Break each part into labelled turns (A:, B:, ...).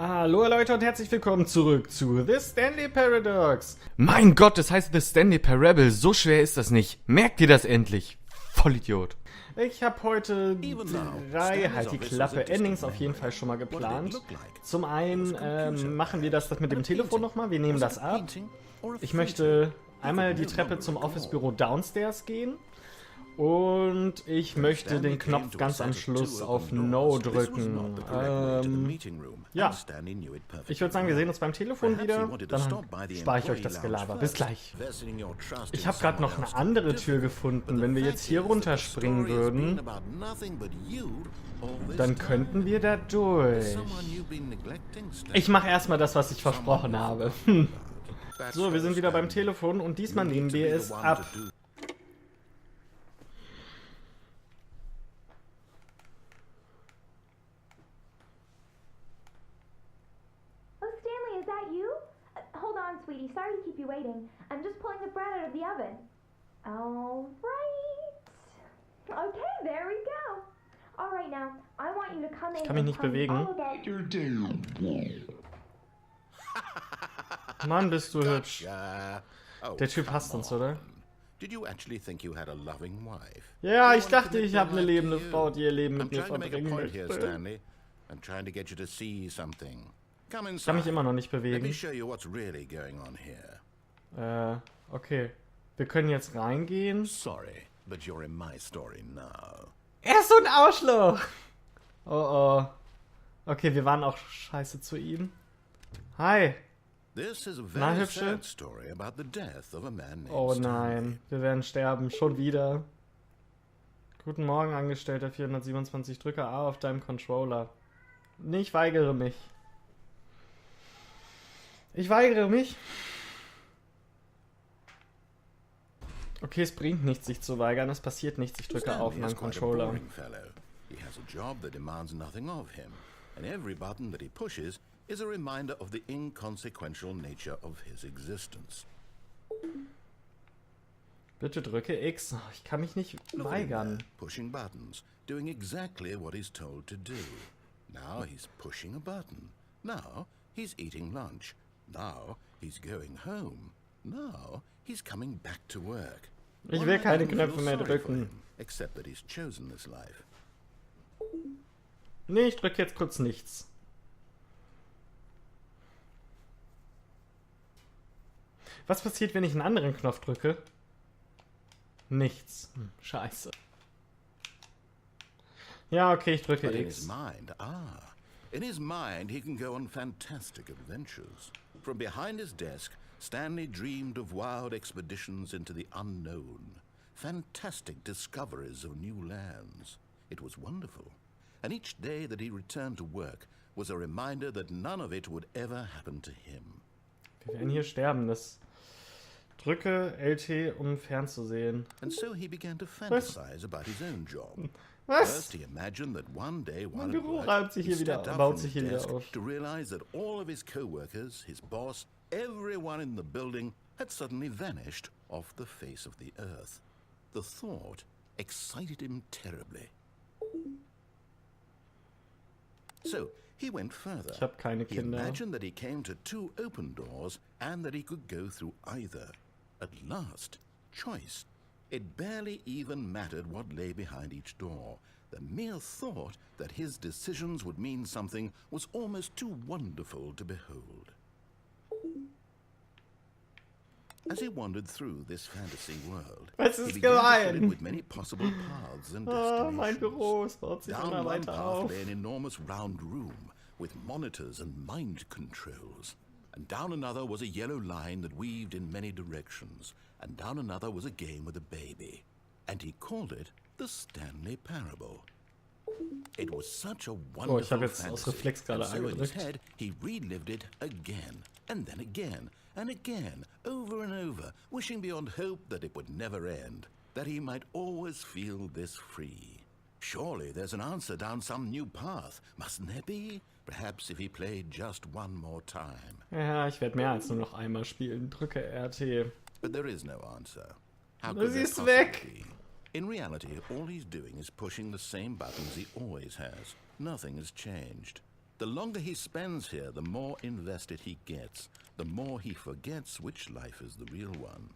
A: Hallo Leute und herzlich willkommen zurück zu The Stanley Paradox.
B: Mein Gott, das heißt The Stanley Parable. So schwer ist das nicht. Merkt ihr das endlich? Vollidiot.
A: Ich habe heute 3, halt die Klappe, Endings auf jeden Fall schon mal geplant. Zum einen machen wir das mit dem Telefon nochmal, wir nehmen das ab. Ich möchte einmal die Treppe zum Office-Büro downstairs gehen. Und ich möchte den Knopf ganz am Schluss auf No drücken. Ja, ich würde sagen, wir sehen uns beim Telefon wieder. Dann spare ich euch das Gelaber. Bis gleich. Ich habe gerade noch eine andere Tür gefunden. Wenn wir jetzt hier runterspringen würden, dann könnten wir da durch. Ich mache erstmal das, was ich versprochen habe. So, wir sind wieder beim Telefon und diesmal nehmen wir es ab.
C: Sweetie, sorry to keep you waiting. I'm just pulling the bread out of the oven. All right. Okay, there we go. All right, now I want you to come in.
A: Ich kann mich nicht bewegen. Mann, bist du hübsch. Der Typ hasst uns, oder? Ja, ich dachte, ich habe eine lebende Frau, die ihr Leben mit mir verbringen möchte. Ich kann mich immer noch nicht bewegen. Okay. Wir können jetzt reingehen. Er ist so ein Arschloch! Oh oh. Okay, wir waren auch scheiße zu ihm. Hi. Na, Hübsche? Oh nein, wir werden sterben. Schon wieder. Guten Morgen, Angestellter. 427 Drücke A auf deinem Controller. Nee, ich weigere mich. Ich weigere mich. Okay, es bringt nichts, sich zu weigern. Es passiert nichts. Ich drücke auf meinen Controller. Bitte drücke X. Ich kann mich nicht weigern.
D: Pushing buttons, doing exactly what he's told to do. Now he's pushing a button. Now he's eating lunch. Now he's going home. Now he's coming back to work.
A: Ich will keine Knöpfe mehr drücken.
D: Except that he's chosen this life.
A: Nee, ich drücke jetzt kurz nichts. Was passiert, wenn ich einen anderen Knopf drücke? Nichts. Scheiße. Ja, okay, ich drücke X.
D: In his mind, he can go on fantastic adventures. From behind his desk, Stanley dreamed of wild expeditions into the unknown, fantastic discoveries of new lands. It was wonderful, and each day that he returned to work was a reminder that none of it would ever happen to him.
A: Wir werden hier sterben, das... Drücke LT, um fernzusehen.
D: And so he began to fantasize about his own job.
A: Was?
D: First, he imagined that one day while
A: Mein
D: at
A: Büro
D: work,
A: baut sich
D: he
A: hier wieder
D: stepped up from his
A: auf.
D: desk to realize that all of his co-workers, his boss, everyone in the building had suddenly vanished off the face of the earth. The thought excited him terribly. So he went further.
A: Ich habe keine
D: He
A: Kinder.
D: imagined that he came to 2 open doors and that he could go through either. At last, choice. It barely even mattered what lay behind each door. The mere thought that his decisions would mean something was almost too wonderful to behold. As he wandered through this fantasy world, he began to fill it with many possible paths and
A: Oh, mein
D: destinations.
A: Büro, es baut sich
D: Down
A: immer
D: one
A: weiter
D: path
A: auf.
D: lay an enormous round room with monitors and mind controls. And down another was a yellow line that weaved in many directions. And down another was a game with a baby. And he called it the Stanley Parable. It was such a
A: Oh, ich habe
D: wonderful
A: jetzt aus
D: fantasy.
A: Reflex gerade
D: And so in his
A: angedrückt.
D: head, he relived it again, and then again, and again, over and over, wishing beyond hope that it would never end, that he might always feel this free. Surely there's an answer down some new path, mustn't there be? Perhaps if he played just one more time.
A: Ja, ich werde mehr als nur noch einmal spielen. Drücke RT.
D: But there is no answer. How
A: Sie
D: could there
A: ist
D: possibly
A: weg.
D: be? In reality, all he's doing is pushing the same buttons he always has. Nothing has changed. The longer he spends here, the more invested he gets. The more he forgets which life is the real one.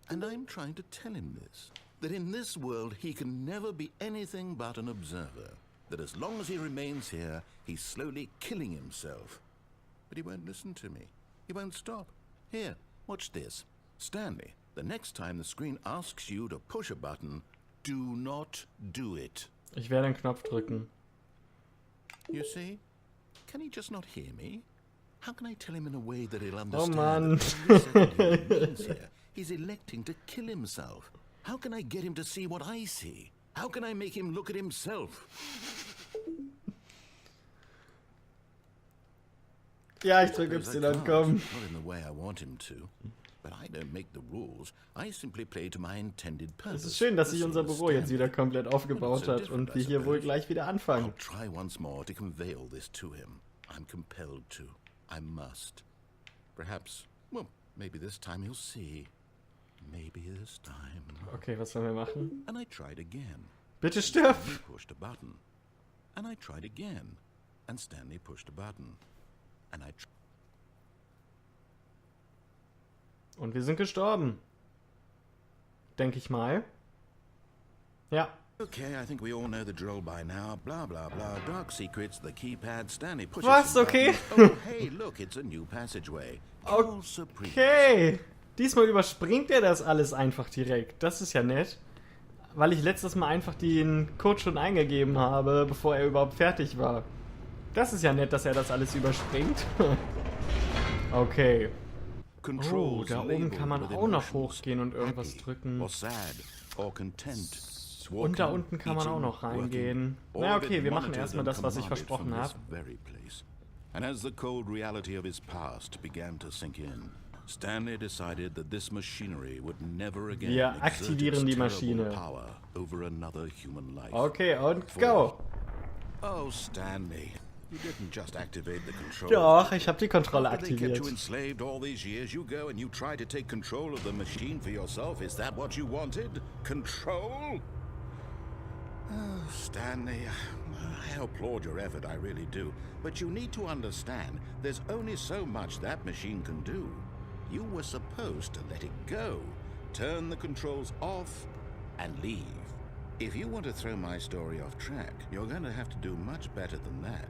D: And I'm trying to tell him this. That in this world he can never be anything but an observer. That as long as he remains here, he's slowly killing himself. But he won't listen to me. He won't stop. Here, watch this. Stanley, the next time the screen asks you to push a button, do not do it.
A: Ich werde den Knopf drücken.
D: You see? Can he just not hear me? How can I tell him in a way that he'll
A: Oh
D: understand?
A: Mann.
D: That he remains here? He's electing to kill himself. How can I get him to see what I see? How can I make him look at himself?
A: Ja, ich drücke Y, komm.
D: Not in the way I want him to. But I don't make the rules. I simply play to my intended purpose.
A: Es ist schön, dass sich unser Büro jetzt wieder komplett aufgebaut hat und wir hier wohl gleich wieder anfangen.
D: I'll try once more to convey all this to him. I'm compelled to. I must. Perhaps, well, maybe this time he'll see. Maybe this time.
A: Okay, was sollen wir machen?
D: And I tried again.
A: Bitte stirb!
D: Stanley pushed a button. And I tried again. And Stanley pushed a button. And I
A: Und wir sind gestorben. Denke ich mal. Ja.
D: Okay, I think we all know the drill by now. Blah, blah, blah. Dark secrets, the keypad, Stanley pushes
A: Was?
D: some
A: Okay.
D: buttons. Oh, hey, look, it's a new passageway. All surprise.
A: Okay. Diesmal überspringt er das alles einfach direkt. Das ist ja nett. Weil ich letztes Mal einfach den Code schon eingegeben habe, bevor er überhaupt fertig war. Das ist ja nett, dass er das alles überspringt. Okay. Oh, da oben kann man auch noch hochgehen und irgendwas drücken. Und da unten kann man auch noch reingehen. Na okay, wir machen erstmal das, was ich versprochen habe.
D: And as the cold reality of his past began to sink in, Stanley decided that this machinery would never again
A: Wir
D: exert
A: aktivieren die
D: its
A: Maschine.
D: terrible power over another human life.
A: Okay, und go!
D: Oh, Stanley, you didn't just activate the control.
A: Doch, ich habe die Kontrolle
D: After they kept
A: aktiviert.
D: you enslaved all these years, you go and you try to take control of the machine for yourself. Is that what you wanted? Control? Oh, Stanley, I applaud your effort, I really do. But you need to understand, there's only so much that machine can do. You were supposed to let it go, turn the controls off, and leave. If you want to throw my story off track, you're going to have to do much better than that.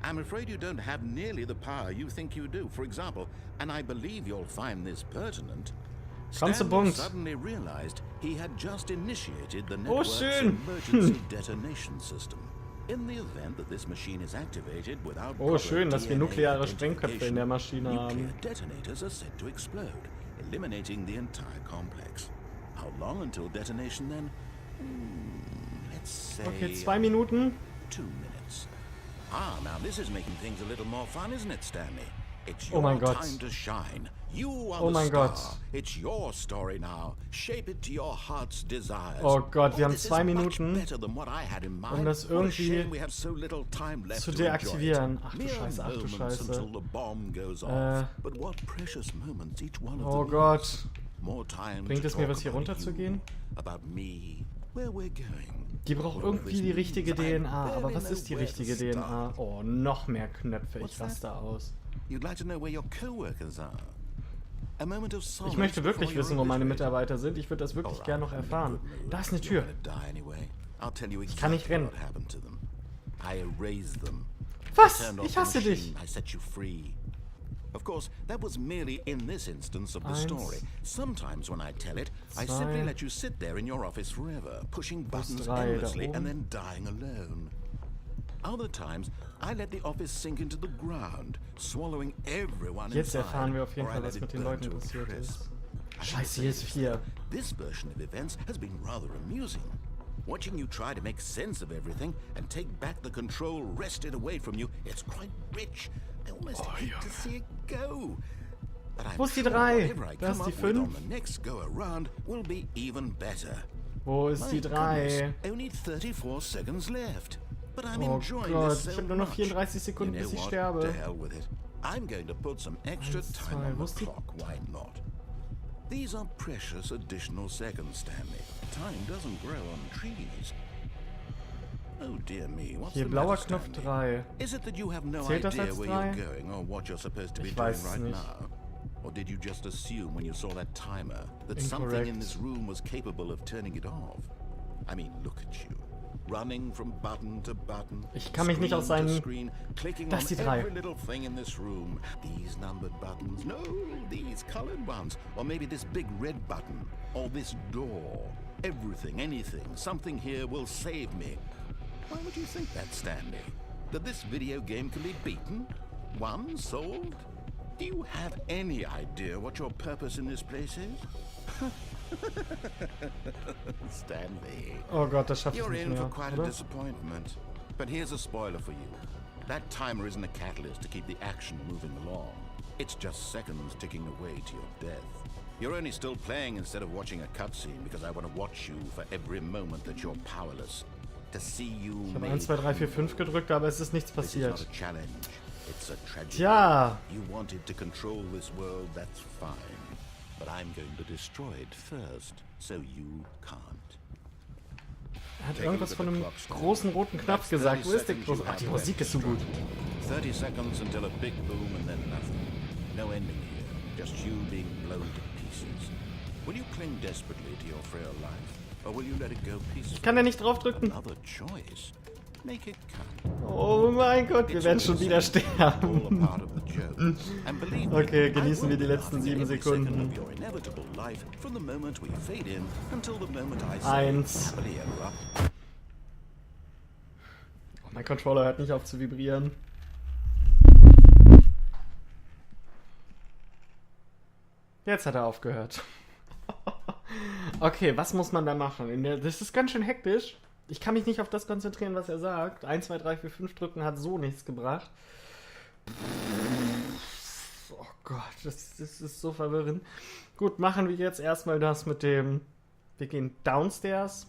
D: I'm afraid you don't have nearly the power you think you do. For example, and I believe you'll find this pertinent,
A: Komm zum Punkt.
D: suddenly realized he had just initiated the
A: Oh,
D: network's
A: schön.
D: emergency detonation system. In the event that this machine is activated without
A: Oh,
D: proper
A: schön, dass wir
D: DNA
A: nukleare Sprengköpfe in der
D: identification,
A: Maschine
D: nuclear
A: haben.
D: detonators are said to explode, eliminating the entire complex. How long until detonation then? Let's say
A: Okay, 2 Minuten.
D: 2 minutes. Ah, now this is making things a little more fun, isn't it, Stanley? It's
A: Oh
D: your
A: mein Gott.
D: time to shine. You are
A: Oh
D: the
A: mein
D: star.
A: Gott.
D: It's your story now. Shape it to your heart's desires.
A: Oh Gott, wir haben
D: this is
A: 2
D: much
A: Minuten,
D: better than what I had in mind.
A: das
D: What a
A: irgendwie
D: shame we have so little time left
A: zu
D: to enjoy it.
A: deaktivieren. Ach du
D: Mere
A: Scheiße, ach du
D: moments
A: Scheiße.
D: until the bomb goes off. But what precious moments each one of
A: Oh
D: them
A: Gott.
D: is. More time
A: Bringt
D: to
A: es mir
D: talk
A: was, hier
D: about
A: runterzugehen?
D: you, about me, where we're going.
A: Die braucht irgendwie die richtige DNA. Aber was ist die richtige DNA? Oh, noch mehr Knöpfe. Ich raste aus.
D: You'd like to know where your coworkers are. A moment of solace
A: Ich möchte wirklich
D: before you're
A: wissen, wo meine
D: obliterated.
A: Mitarbeiter sind. Ich würde das wirklich gerne noch erfahren. Da ist eine
D: You're
A: Tür.
D: gonna die anyway. I'll tell you
A: kann nicht
D: exactly
A: rennen.
D: what happened to them. I erased them.
A: Was?
D: Turned off
A: Ich
D: the
A: hasse
D: machine.
A: dich.
D: I set you free. Of course, that was merely in this instance of the
A: 1,
D: story. Sometimes when I tell it, I
A: 2,
D: simply let you sit there in your office forever, pushing buttons
A: 3 da
D: endlessly
A: oben.
D: and then dying alone. Other times, I let the office sink into the ground, swallowing everyone
A: Jetzt
D: inside,
A: erfahren wir auf jeden
D: or I
A: Fall,
D: let
A: was
D: it
A: mit den
D: burn
A: Leuten
D: to a
A: passiert
D: crisp.
A: ist.
D: I have to
A: Scheiße,
D: say
A: hier ist
D: this,
A: 4.
D: This version of events has been rather amusing. Watching you try to make sense of everything and take back the control wrested away from you, it's quite rich. I almost hate to see it go. But I'm
A: Wo ist die
D: sure
A: 3?
D: whatever I
A: Da ist
D: come
A: die
D: up with
A: 5.
D: on the next go around will be even better.
A: Wo ist die
D: My goodness,
A: 3?
D: only 34 seconds left. But I'm
A: Oh
D: enjoying
A: Gott,
D: this so
A: ich habe nur noch
D: much.
A: 34 Sekunden,
D: You know
A: bis ich
D: what?
A: sterbe.
D: To hell with it. I'm going to put some extra
A: 1,
D: time
A: 2,
D: on
A: wo
D: the
A: ist die-
D: clock. Why not? These are precious additional seconds, Stanley. Time doesn't grow on trees. Oh dear me, what's
A: Hier
D: the
A: blauer
D: matter,
A: Knopf
D: Stanley?
A: 3.
D: Is it that you have no
A: Zählt das
D: idea
A: als
D: where
A: 3?
D: you're going or what you're supposed to be
A: Ich
D: doing
A: weiß es
D: right
A: nicht.
D: now? Or did you just assume when you saw that timer that something in this room was capable of turning it off? I mean, look at you. Running from button to button,
A: Ich kann mich nicht aus seinen...
D: screen, clicking
A: Das
D: on
A: ist die 3.
D: every little thing in this room. These numbered buttons, no, these colored ones. Or maybe this big red button, or this door. Everything, anything, something here will save me. Why would you think that, Stanley? That this video game can be beaten? Won? Solved? Do you have any idea what your purpose in this place is? Stanley.
A: Oh Gott, das schafft ich
D: You're
A: nicht
D: in for
A: mehr,
D: quite a
A: oder?
D: disappointment. But here's a spoiler for you. That timer isn't a catalyst to keep the action moving along. It's just seconds ticking away to your death. You're only still playing instead of watching a cutscene because I want to watch you for every moment that you're powerless. To see you
A: Ich habe 1, 2, 3, 4, 5 gedrückt, aber es ist nichts
D: This is not
A: passiert.
D: a challenge. It's a tragedy.
A: Tja,
D: You wanted to control this world, that's fine. But I'm going to destroy it first, so you can't.
A: er hat irgendwas von einem großen roten Knopf gesagt. Wo ist der große... Ach, die Musik ist so gut.
D: 30 seconds until a big boom and then nothing. No ending here, just you being blown to pieces. Will you cling desperately to your frail life, or will you let it go peacefully?
A: Ich kann da nicht draufdrücken.
D: Another choice. Make it count.
A: Oh mein Gott, wir werden schon wieder
D: All
A: sterben.
D: a part of the joke. And believe me,
A: Okay,
D: I
A: genießen wir die
D: will
A: letzten
D: laugh at
A: 7
D: every second
A: Sekunden.
D: of your inevitable life from the moment we fade in until the moment I
A: 1.
D: say happily ever up.
A: Oh, mein Controller hört nicht auf zu vibrieren. Jetzt hat er aufgehört. Okay, was muss man da machen? Das ist ganz schön hektisch. Ich kann mich nicht auf das konzentrieren, was er sagt. 1, 2, 3, 4, 5 drücken hat so nichts gebracht. Oh Gott, das ist so verwirrend. Gut, machen wir jetzt erstmal das mit dem... Wir gehen downstairs.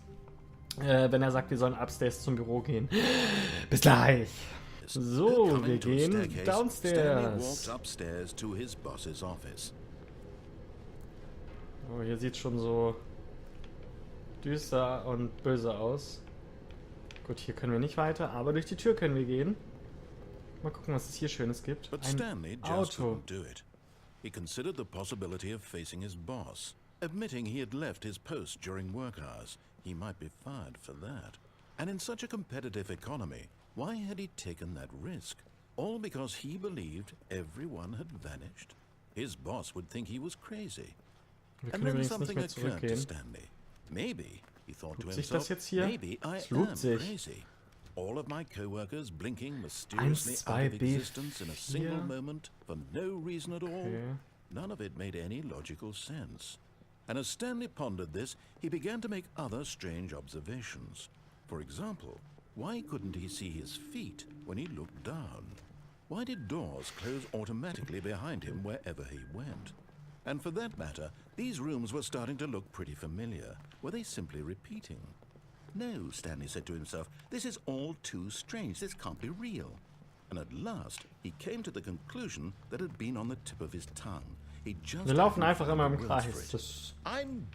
A: Wenn er sagt, wir sollen upstairs zum Büro gehen. Bis gleich. So, wir gehen
D: Stanley
A: downstairs.
D: walked upstairs to his boss's office.
A: Oh, hier sieht schon so düster und böse aus. Gut, hier können wir nicht weiter, aber durch die Tür können wir gehen. Mal gucken, was es hier Schönes gibt.
D: But
A: Ein
D: Stanley just
A: Auto.
D: couldn't do it. He considered the possibility of facing his boss, admitting he had left his post during work hours. He might be fired for that. And in such a competitive economy, why had he taken that risk? All because he believed everyone had vanished? His boss would think he was crazy.
A: Wir
D: And
A: können
D: then
A: übrigens nicht
D: something
A: mehr
D: occurred to
A: zurückgehen.
D: Stanley. Maybe, he thought to
A: Tut sich das
D: himself,
A: jetzt hier?
D: maybe I
A: Es lobt
D: am
A: sich.
D: crazy. All of my co-workers blinking mysteriously
A: 1,
D: out
A: 2,
D: of
A: B4.
D: existence in a single moment for no reason at all.
A: Okay.
D: None of it made any logical sense. And as Stanley pondered this, he began to make other strange observations. For example, why couldn't he see his feet when he looked down? Why did doors close automatically behind him wherever he went? And for that matter, these rooms were starting to look pretty familiar. Were they simply repeating? No, Stanley said to himself, this is all too strange. This can't be real. And at last, he came to the conclusion that had been on the tip of his tongue. He just
A: Wir laufen
D: hadn't
A: einfach
D: found
A: immer
D: the
A: im
D: words
A: Kreis.
D: for it.
A: Das
D: I'm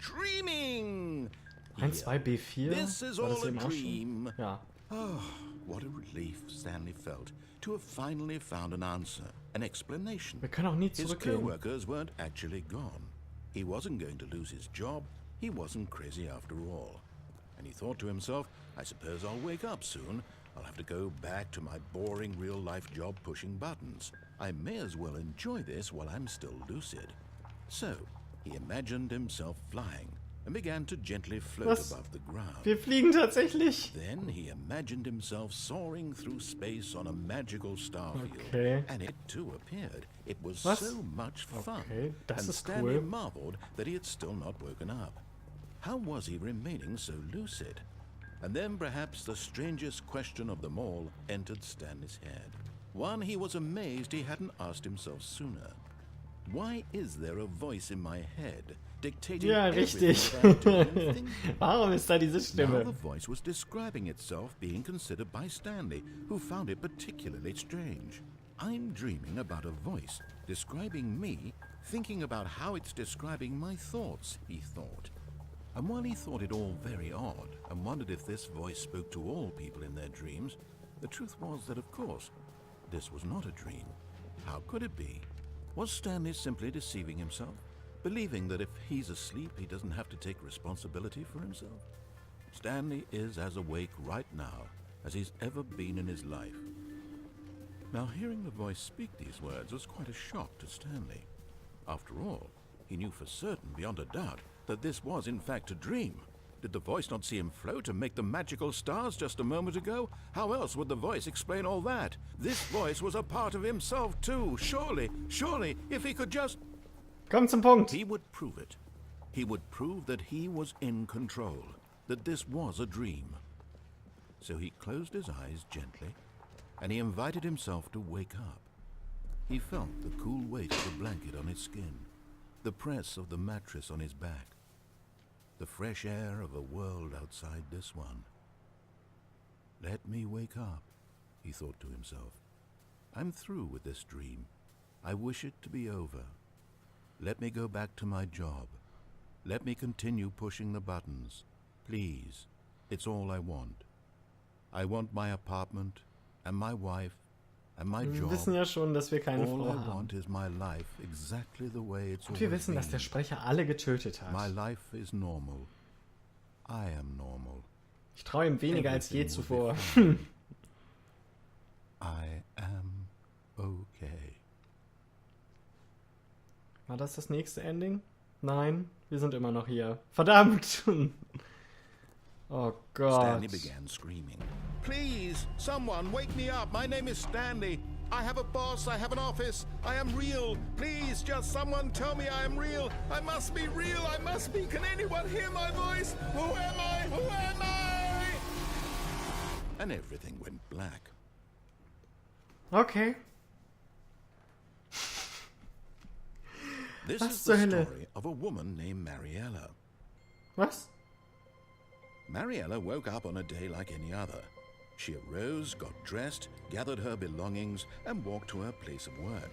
D: dreaming!
A: 1, 2, B4?
D: This is
A: War das
D: all a
A: eben auch schon?
D: dream.
A: Ja.
D: Oh, what a relief Stanley felt to have finally found an answer, an explanation.
A: Wir können auch nie
D: His
A: zurückgehen.
D: co-workers weren't actually gone. He wasn't going to lose his job. He wasn't crazy after all. And he thought to himself, I suppose I'll wake up soon. I'll have to go back to my boring real-life job pushing buttons. I may as well enjoy this while I'm still lucid. So, he imagined himself flying and began to gently float
A: Was?
D: above the ground.
A: Wir fliegen tatsächlich.
D: Then he imagined himself soaring through space on a magical starfield.
A: Okay.
D: And it too appeared. It was
A: Was?
D: so much fun.
A: Okay, das
D: and
A: ist
D: Stanley
A: cool.
D: marveled that he had still not woken up. How was he remaining so lucid? And then perhaps the strangest question of them all entered Stanley's head. One he was amazed he hadn't asked himself sooner. Why is there a voice in my head dictating
A: Ja,
D: everything
A: richtig.
D: that I'm doing and thinking?
A: Warum ist da diese
D: Now
A: Stimme?
D: the voice was describing itself being considered by Stanley, who found it particularly strange. I'm dreaming about a voice describing me, thinking about how it's describing my thoughts, he thought. And while he thought it all very odd and wondered if this voice spoke to all people in their dreams, the truth was that, of course, this was not a dream. How could it be? Was Stanley simply deceiving himself, believing that if he's asleep, he doesn't have to take responsibility for himself? Stanley is as awake right now as he's ever been in his life. Now, hearing the voice speak these words was quite a shock to Stanley. After all, he knew for certain, beyond a doubt, that this was in fact a dream. Did the voice not see him float and make the magical stars just a moment ago? How else would the voice explain all that? This voice was a part of himself too. Surely, if he could just...
A: Komm zum Punkt.
D: He would prove it. He would prove that he was in control, that this was a dream. So he closed his eyes gently, and he invited himself to wake up. He felt the cool weight of the blanket on his skin, the press of the mattress on his back, the fresh air of a world outside this one. Let me wake up, he thought to himself. I'm through with this dream. I wish it to be over. Let me go back to my job. Let me continue pushing the buttons. Please, it's all I want. I want my apartment and my wife and my
A: Wir
D: job.
A: wissen ja schon, dass wir keine
D: All
A: Frau
D: I
A: haben.
D: want is my life exactly the way it's
A: Und wir
D: always
A: wissen, dass der
D: been.
A: Sprecher alle getötet
D: My
A: hat.
D: life is normal. I am normal.
A: Ich traue ihm weniger als je
D: Everything will
A: zuvor.
D: be fine. I am okay.
A: War das das nächste Ending? Nein, wir sind immer noch hier. Verdammt! Oh Gott.
D: Stanley began screaming. Please, someone, wake me up. My name is Stanley. I have a boss. I have an office. I am real. Please, just someone tell me I am real. I must be real. I must be. Can anyone hear my voice? Who am I? Who am I? And everything went black.
A: Okay.
D: This
A: Was
D: is
A: zur
D: the
A: Hölle?
D: story of a woman named Mariella.
A: Was?
D: Mariella woke up on a day like any other. She arose, got dressed, gathered her belongings, and walked to her place of work.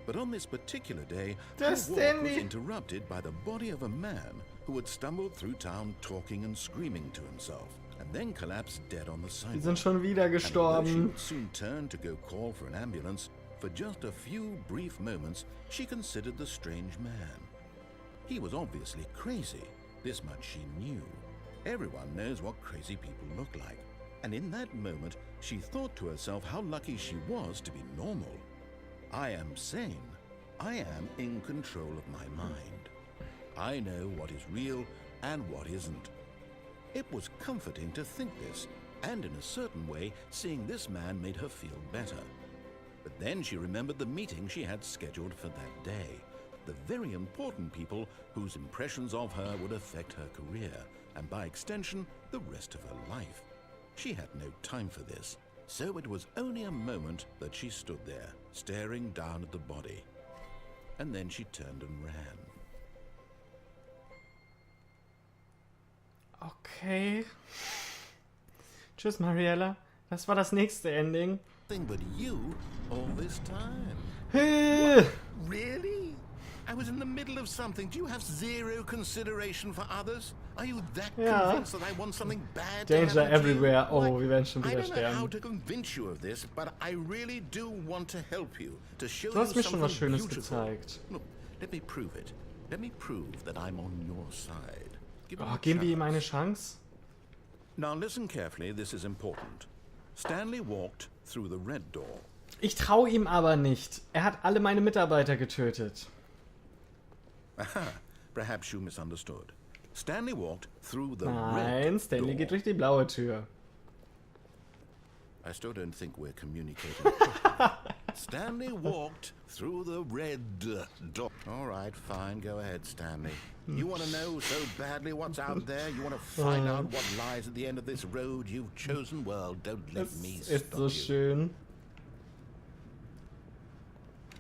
D: But on this particular day, her
A: Das
D: walk was
A: Stanley.
D: interrupted by the body of a man who had stumbled through town talking and screaming to himself, and then collapsed dead on the
A: Die
D: sidewalk.
A: sind schon wieder
D: And although she
A: gestorben.
D: would soon turn to go call for an ambulance, for just a few brief moments, she considered the strange man. He was obviously crazy. This much she knew. Everyone knows what crazy people look like. And in that moment, she thought to herself how lucky she was to be normal. I am sane. I am in control of my mind. I know what is real and what isn't. It was comforting to think this, and in a certain way, seeing this man made her feel better. But then she remembered the meeting she had scheduled for that day. The very important people whose impressions of her would affect her career, and by extension, the rest of her life. She had no time for this, so it was only a moment that she stood there, staring down at the body. And then she turned and ran.
A: Okay. Tschüss, Mariella. Das war das nächste Ending.
D: Nothing but you all this time.
A: Äh,
D: Really? I was in the middle of something. Do you have zero consideration for others? Are you that
A: Ja.
D: convinced that I want something bad to
A: Danger
D: happen to
A: everywhere.
D: you?
A: Oh, wir werden schon
D: I
A: wieder
D: don't know how
A: sterben.
D: to convince you of this, but I really do want to help you, to show
A: Du hast
D: you
A: mir schon was
D: something
A: Schönes
D: beautiful.
A: gezeigt.
D: Look, let me prove it. Let me prove that I'm on your side. Give me
A: Oh,
D: a
A: geben wir ihm
D: chance.
A: eine Chance?
D: Now listen carefully, this is important. Stanley walked through the red door.
A: Ich traue ihm aber nicht. Er hat alle meine Mitarbeiter getötet.
D: Aha, perhaps you misunderstood. Stanley walked through the
A: Nein,
D: red
A: Stanley
D: door.
A: geht durch die blaue Tür.
D: I still don't think we're communicating. Stanley walked through the red door. All right, fine. Go ahead, Stanley. You want to know so badly what's out there? You want to find out what lies at the end of this road you've chosen? Well, don't let
A: Es
D: me
A: ist
D: stop
A: so
D: you.
A: schön.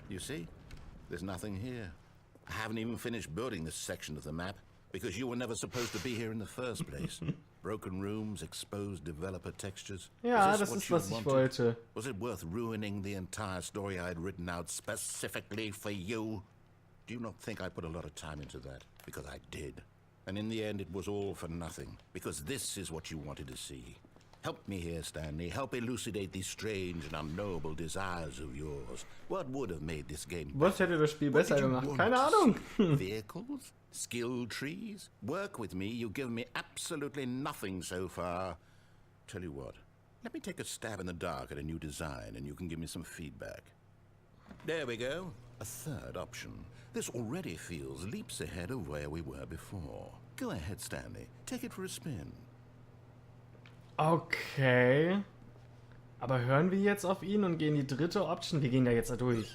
D: You see? There's nothing here. I haven't even finished building this section of the map because you were never supposed to be here in the first place. Broken rooms, exposed developer textures.
A: Ja,
D: Is this
A: das
D: what
A: ist,
D: you
A: was ich
D: wanted?
A: wollte.
D: Was it worth ruining the entire story I had written out specifically for you? Do you not think I put a lot of time into that? Because I did. And in the end, it was all for nothing, because this is what you wanted to see. Help me here, Stanley. Help elucidate these strange and unknowable desires of yours. What would have made this game
A: Was hätte das Spiel besser gemacht? Keine Ahnung.
D: Vehicles? Skill trees? Work with me. You've given me absolutely nothing so far. Tell you what, let me take a stab in the dark at a new design and you can give me some feedback. There we go. A third option. This already feels leaps ahead of where we were before. Go ahead, Stanley. Take it for a spin.
A: Okay. Aber hören wir jetzt auf ihn und gehen die dritte Option? Wir gehen da jetzt da durch.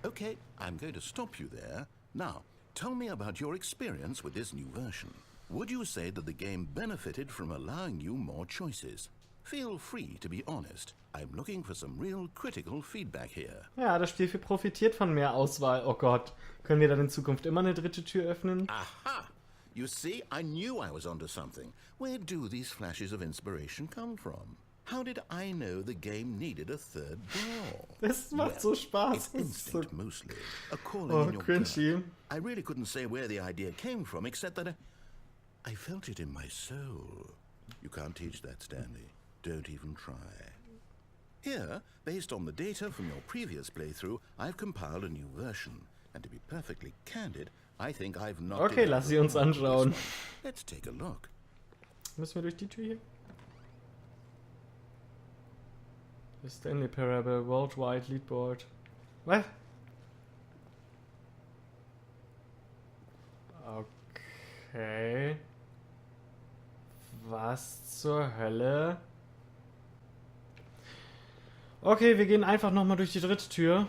D: Okay, I'm going to stop you there. Now, tell me about your experience with this new version. Would you say that the game benefited from allowing you more choices? Feel free to be honest. I'm looking for some real critical feedback here.
A: Ja, das Spiel profitiert von mehr Auswahl. Oh Gott. Können wir dann in Zukunft immer eine dritte Tür öffnen?
D: Aha! You see, I knew I was onto something. Where do these flashes of inspiration come from? How did I know the game needed a third door?
A: Das macht so Spaß.
D: It's
A: Das ist so...
D: instinct mostly. A calling
A: Oh,
D: in your
A: cringy.
D: gut. I really couldn't say where the idea came from, except that I felt it in my soul. You can't teach that, Stanley. Don't even try. Here, based on the data from your previous playthrough, I've compiled a new version. And to be perfectly candid, I think I've not...
A: Okay, lass sie uns anschauen.
D: Let's take a look.
A: Müssen wir durch die Tür hier? The Stanley Parable Worldwide Leadboard. Was? Okay. Was zur Hölle? Okay, wir gehen einfach nochmal durch die dritte Tür.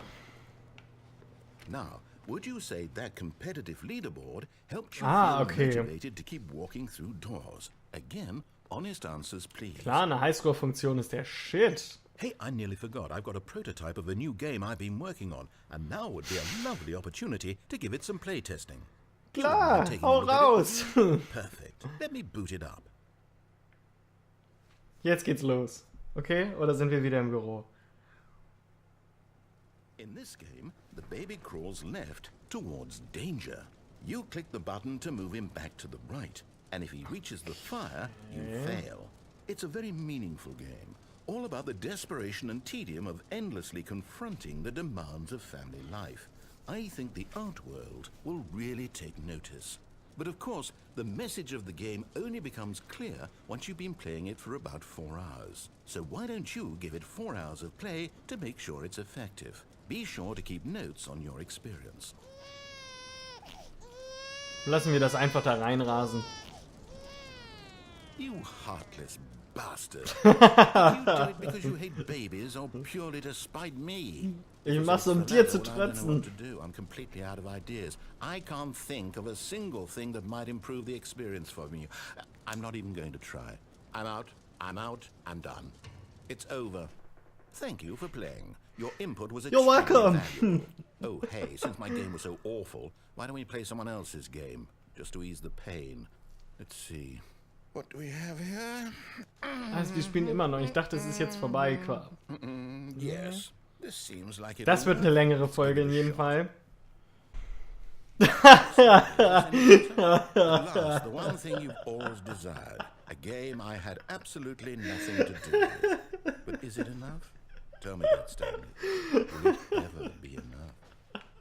D: Now, would you say that competitive leaderboard helped you
A: okay.
D: feel motivated to keep walking through doors? Again, honest answers, please.
A: Klar, eine Highscore-Funktion ist der Shit.
D: Hey, I nearly forgot. I've got a prototype of a new game I've been working on, and now would be a lovely opportunity to give it some playtesting.
A: Klar, hau raus.
D: Perfect. Let me boot it up.
A: Jetzt geht's los. Okay, oder sind wir wieder im Büro?
D: In this game, the baby crawls left towards danger. You click the button to move him back to the right, and if he reaches the fire, you fail. It's a very meaningful game, all about the desperation and tedium of endlessly confronting the demands of family life. I think the art world will really take notice. But of course, the message of the game only becomes clear once you've been playing it for about 4 hours. So why don't you give it 4 hours of play to make sure it's effective? Be sure to keep notes on your experience.
A: Lassen wir das einfach da reinrasen.
D: You heartless bastard. Did you do it because you hate babies or purely to spite me?
A: Ich mach's, um dir zu trötzen.
D: I'm completely out of ideas. I can't think of a single thing that might improve the experience for me. I'm not even going to try. I'm out. I'm done. It's over. Thank you for playing. Your input was
A: You're welcome.
D: valuable. Oh, hey, since my game was so awful, why don't we play someone else's game, just to ease the pain? Let's see. What do we have here?
A: Also, wir spielen immer noch. Ich dachte, es ist jetzt vorbei.
D: Yes. This seems like it
A: Das wird eine längere Folge in jedem Fall.
D: Last, the one thing you've always desired. A game I had absolutely nothing to do with. But is it enough? Tell me that, Stanley. Will it ever be enough?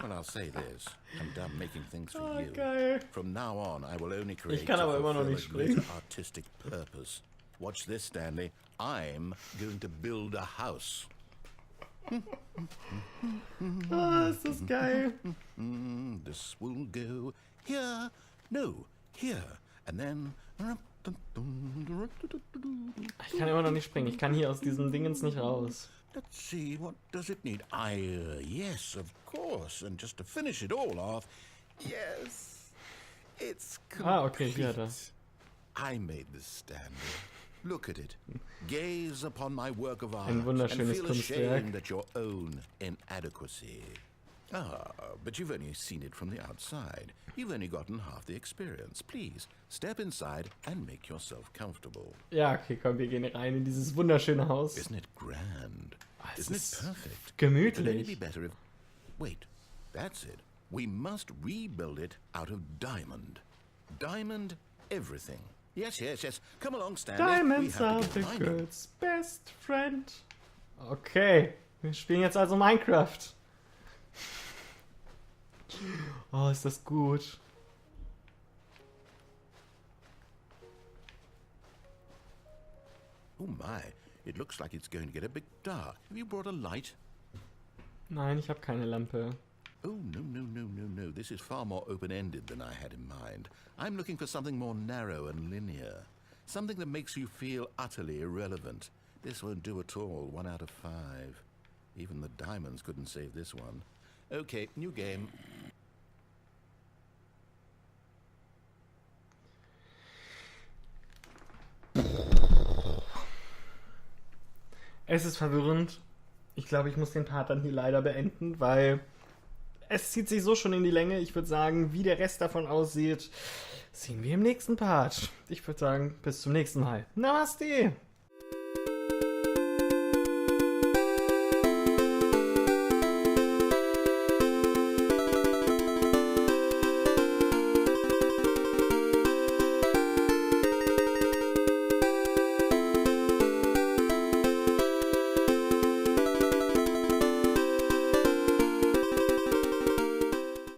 D: Well, I'll say this. I'm done making things for you.
A: Geil.
D: From now on, I will only create
A: Ich kann aber immer noch
D: fulfill
A: nicht
D: a great
A: springen.
D: artistic purpose. Watch this, Stanley. I'm going to build a house.
A: Ah, ist das geil.
D: This will go here. No, here. And then...
A: Ich kann immer noch nicht springen. Ich kann hier aus diesem Dingens nicht raus.
D: Let's see, what does it need? Yes, of course. And just to finish it all off, yes, it's complete.
A: Okay, hier das.
D: I made this, Stanley. Look at it. Gaze upon my work of art
A: Ein
D: and
A: wunderschönes
D: feel
A: Kunstwerk.
D: ashamed at your own inadequacy. Ah, but you've only seen it from the outside. You've only gotten half the experience. Please, step inside and make yourself comfortable.
A: Ja, okay, komm, wir gehen rein in dieses wunderschöne Haus.
D: Isn't it grand?
A: Es
D: Isn't it
A: ist
D: perfect? Could only be
A: gemütlich.
D: better if... Wait, that's it. We must rebuild it out of diamond. Diamond everything. Yes, yes, yes. Come along, Stanley.
A: Diamonds
D: We have
A: are
D: to
A: the
D: get mining.
A: girl's best friend. Okay, wir spielen jetzt also Minecraft. Oh, ist das gut.
D: Oh my, it looks like it's going to get a bit dark. Have you brought a light?
A: Nein, ich habe keine Lampe.
D: Oh, no. This is far more open-ended than I had in mind. I'm looking for something more narrow and linear. Something that makes you feel utterly irrelevant. This won't do at all. 1 out of 5. Even the diamonds couldn't save this one. Okay, new game.
A: Es ist verwirrend. Ich glaube, ich muss den Part dann hier leider beenden, weil es zieht sich so schon in die Länge. Ich würde sagen, wie der Rest davon aussieht, sehen wir im nächsten Part. Ich würde sagen, bis zum nächsten Mal. Namaste!